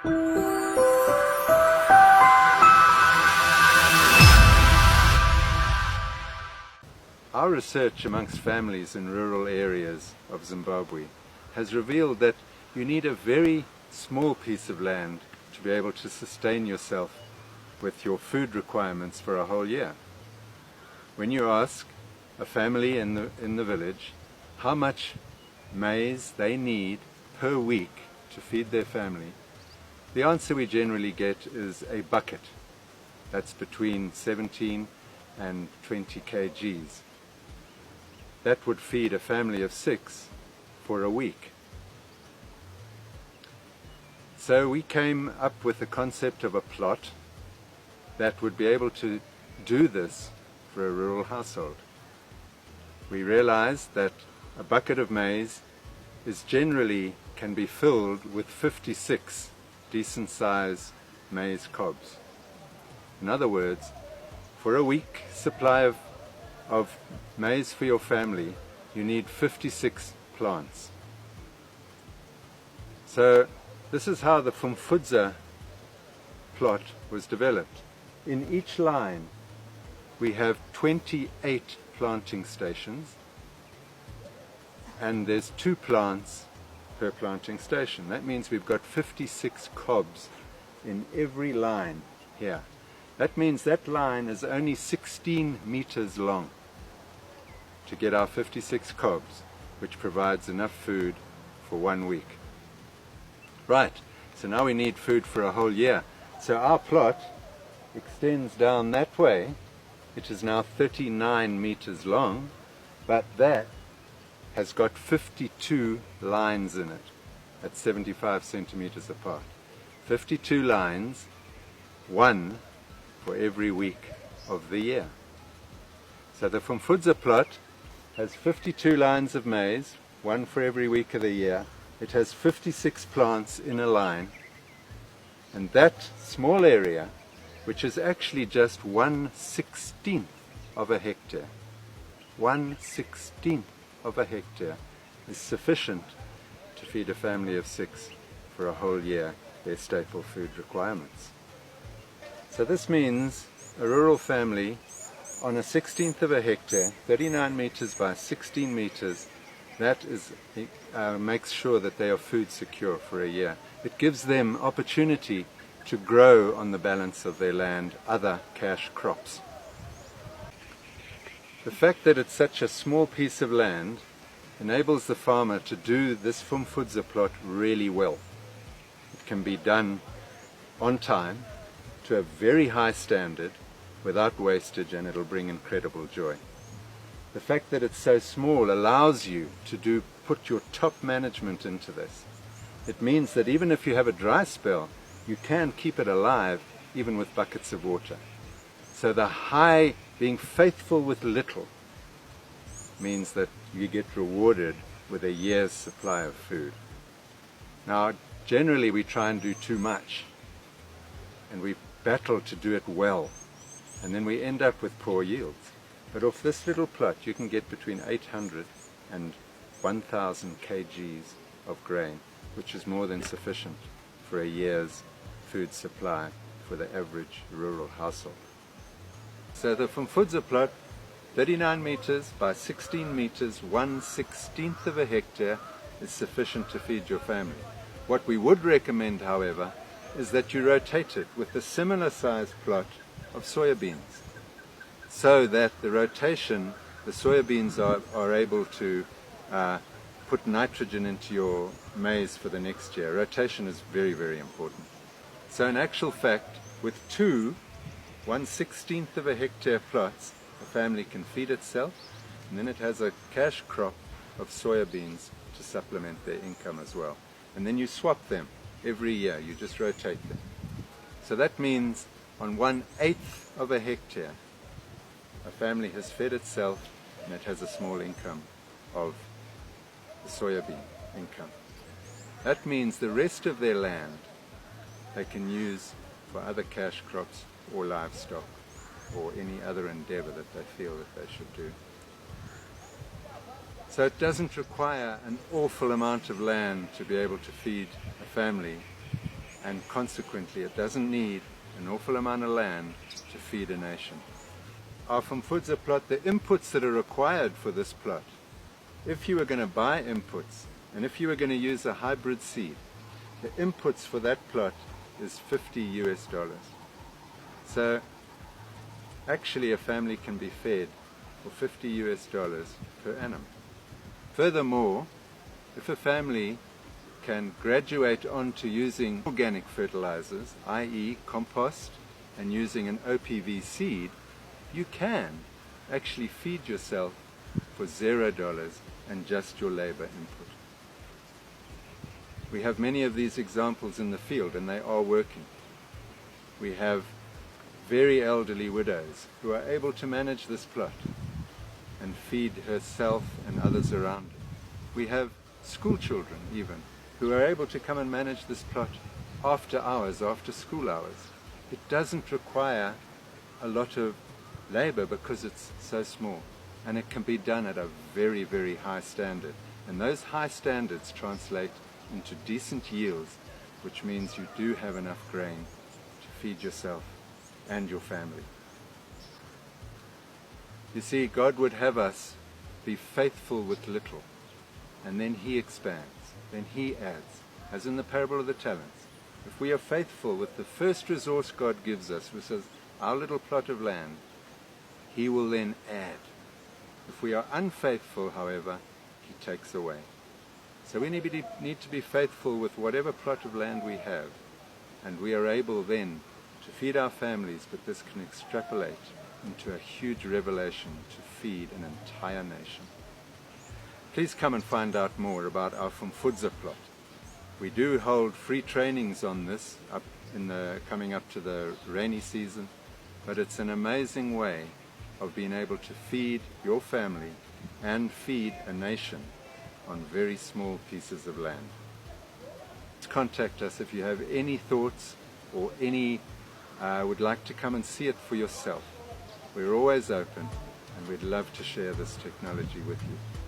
Our research amongst families in rural areas of Zimbabwe has revealed that you need a very small piece of land to be able to sustain yourself with your food requirements for a whole year. When you ask a family in the village how much maize they need per week to feed their family, the answer we generally get is a bucket. That's between 17 and 20 kgs. That would feed a family of 6 for a week. So we came up with the concept of a plot that would be able to do this for a rural household. We realized that a bucket of maize can be filled with 56 decent sized maize cobs. In other words, for a week supply of maize for your family, you need 56 plants. So this is how the Fumfudza plot was developed. In each line we have 28 planting stations, and there's 2 plants per planting station. That means we've got 56 cobs in every line here. That means that line is only 16 meters long to get our 56 cobs, which provides enough food for 1 week. Right, so now we need food for a whole year. So our plot extends down that way, which is now 39 meters long, but that has got 52 lines in it at 75 centimeters apart. 52 lines, 1 for every week of the year. So the Fumfudza plot has 52 lines of maize, 1 for every week of the year. It has 56 plants in a line, and that small area, which is actually just 1/16 of a hectare, 1/16 of a hectare, is sufficient to feed a family of 6 for a whole year, their staple food requirements. So this means a rural family on a 16th of a hectare, 39 meters by 16 meters, that makes sure that they are food secure for a year. It gives them opportunity to grow on the balance of their land other cash crops. The fact that it's such a small piece of land enables the farmer to do this Fumfudza plot really well. It can be done on time, to a very high standard, without wastage, and it'll bring incredible joy. The fact that it's so small allows you to put your top management into this. It means that even if you have a dry spell, you can keep it alive even with buckets of water. So being faithful with little means that you get rewarded with a year's supply of food. Now, generally we try and do too much, and we battle to do it well, and then we end up with poor yields. But off this little plot you can get between 800 and 1,000 kgs of grain, which is more than sufficient for a year's food supply for the average rural household. So the Fumfudza plot, 39 meters by 16 meters, 1/16 of a hectare, is sufficient to feed your family. What we would recommend, however, is that you rotate it with a similar sized plot of soybeans, so that the soybeans are able to put nitrogen into your maize for the next year. Rotation is very, very important. So in actual fact, with 2 1/16 of a hectare plots, a family can feed itself, and then it has a cash crop of soybeans to supplement their income as well. And then you swap them every year, you just rotate them. So that means on 1/8 of a hectare, a family has fed itself, and it has a small income of the soybean income. That means the rest of their land they can use for other cash crops or livestock or any other endeavor that they feel that they should do. So it doesn't require an awful amount of land to be able to feed a family and consequently it doesn't need an awful amount of land to feed a nation. Our Fumfudza plot, the inputs that are required for this plot, if you were going to buy inputs and if you were going to use a hybrid seed, the inputs for that plot is $50 US. So actually a family can be fed for $50 US per annum. Furthermore, if a family can graduate on to using organic fertilizers, i.e. compost, and using an OPV seed, you can actually feed yourself for $0 and just your labor input. We have many of these examples in the field and they are working. We have very elderly widows who are able to manage this plot and feed herself and others around her. We have school children even who are able to come and manage this plot after hours, after school hours. It doesn't require a lot of labor because it's so small, and it can be done at a very, very high standard. And those high standards translate into decent yields, which means you do have enough grain to feed yourself and your family. You see, God would have us be faithful with little, and then He expands, then He adds, as in the parable of the talents. If we are faithful with the first resource God gives us, which is our little plot of land, He will then add. If we are unfaithful, however, He takes away. So we need to be faithful with whatever plot of land we have, and we are able then to feed our families, but this can extrapolate into a huge revelation to feed an entire nation. Please come and find out more about our Fumfudza plot. We do hold free trainings on this coming up to the rainy season, but it's an amazing way of being able to feed your family and feed a nation on very small pieces of land. Contact us if you have any thoughts or would like to come and see it for yourself. We're always open and we'd love to share this technology with you.